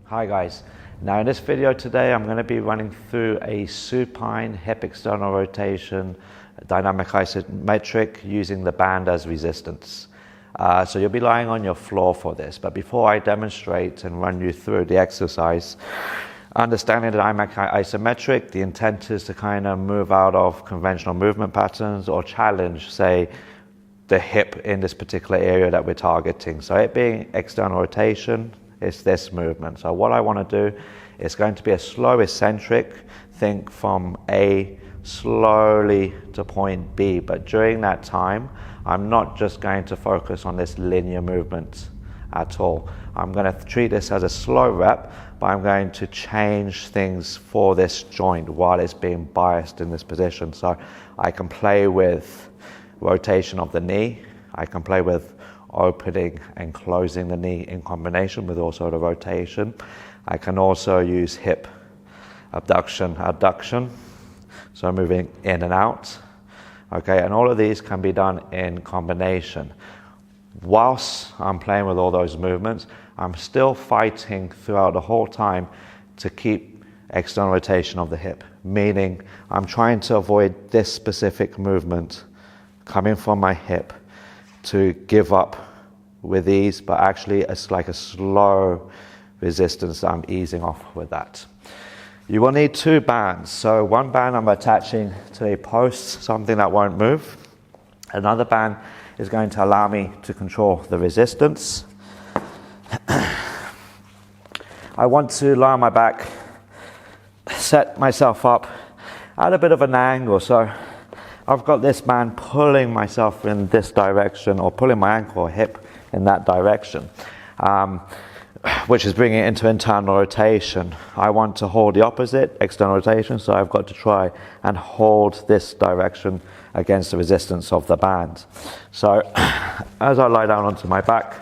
Hi guys, now in this video today I'm going to be running through a supine hip external rotation dynamic isometric using the band as resistance. So you'll be lying on your floor for this, but before I demonstrate and run you through the exercise, understanding the dynamic isometric, the intent is to kind of move out of conventional movement patterns or challenge, say, the hip in this particular area that we're targeting. So it being external rotation, it's this movement. So what I want to do is going to be a slow eccentric, think from A slowly to point B, but during that time I'm not just going to focus on this linear movement at all. I'm going to treat this as a slow rep, but I'm going to change things for this joint while it's being biased in this position. So I can play with rotation of the knee, I can play with opening and closing the knee in combination with also the rotation. I can also use hip abduction, adduction, so moving in and out. Okay, and all of these can be done in combination. Whilst I'm playing with all those movements, I'm still fighting throughout the whole time to keep external rotation of the hip, meaning I'm trying to avoid this specific movement coming from my hip to give up with ease, but actually it's like a slow resistance that I'm easing off with that. You will need two bands. So one band I'm attaching to a post, something that won't move. Another band is going to allow me to control the resistance. I want to lie on my back, set myself up at a bit of an angle. So I've got this band pulling myself in this direction, or pulling my ankle or hip in that direction, which is bringing it into internal rotation. I want to hold the opposite, external rotation, so I've got to try and hold this direction against the resistance of the band. So as I lie down onto my back,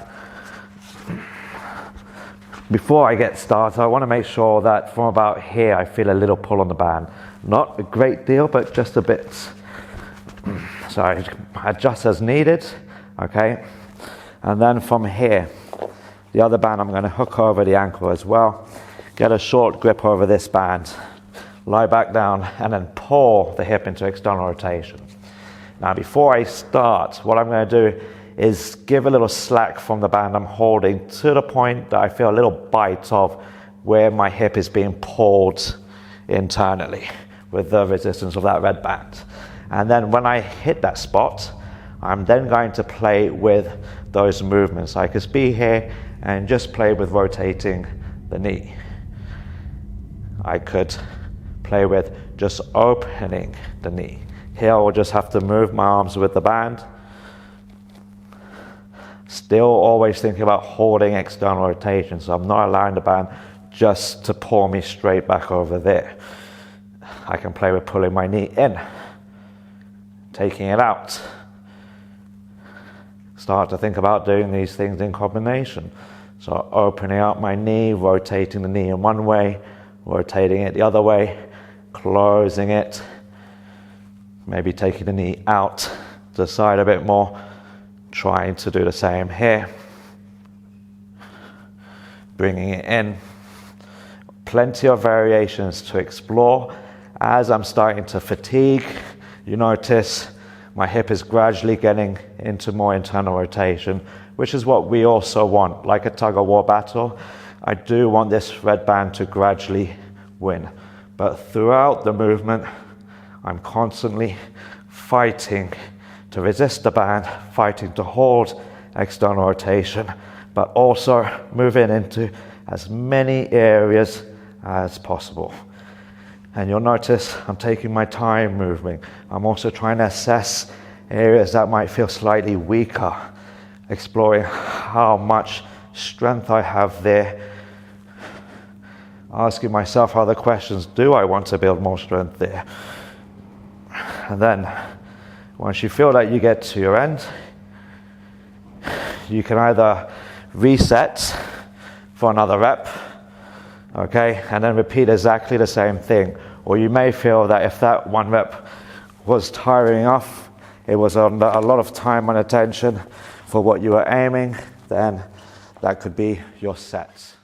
before I get started, I want to make sure that from about here I feel a little pull on the band. Not a great deal, but just a bit. So I adjust as needed, okay? And then from here, the other band I'm going to hook over the ankle as well, get a short grip over this band, lie back down, and then pull the hip into external rotation. Now before I start, what I'm going to do is give a little slack from the band I'm holding to the point that I feel a little bite of where my hip is being pulled internally with the resistance of that red band. And then when I hit that spot, I'm then going to play with those movements. I could be here and just play with rotating the knee. I could play with just opening the knee. Here I will just have to move my arms with the band. Still always thinking about holding external rotation, so I'm not allowing the band just to pull me straight back over there. I can play with pulling my knee in, taking it out. Start to think about doing these things in combination. So opening up my knee, rotating the knee in one way, rotating it the other way, closing it, maybe taking the knee out to the side a bit more, trying to do the same here, bringing it in. Plenty of variations to explore. As I'm starting to fatigue, you notice my hip is gradually getting into more internal rotation, which is what we also want. Like a tug-of-war battle, I do want this red band to gradually win. But throughout the movement, I'm constantly fighting to resist the band, fighting to hold external rotation, but also moving into as many areas as possible. And you'll notice I'm taking my time moving. I'm also trying to assess areas that might feel slightly weaker, exploring how much strength I have there, asking myself other questions. Do I want to build more strength there? And then once you feel that you get to your end, you can either reset for another rep, okay, and then repeat exactly the same thing. Or you may feel that if that one rep was tiring enough, it was a lot of time and attention for what you were aiming, then that could be your set.